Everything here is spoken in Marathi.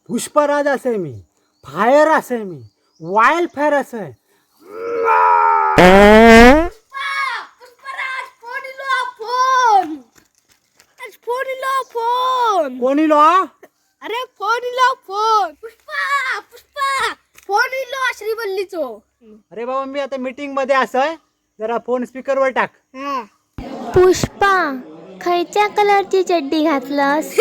पुष्पराज असे मी, फायर असे मी, वाईल्ड फायर असे. कोणी लो? अरे फोन इलो फोन. पुष्पा पुष्पा फोन इलो श्रीवल्लीचो. अरे बाबा मी आता मीटिंग मध्ये असय, जरा फोन स्पीकर वर टाक. पुष्पा, खयच्या कलरची चड्डी घातलंस?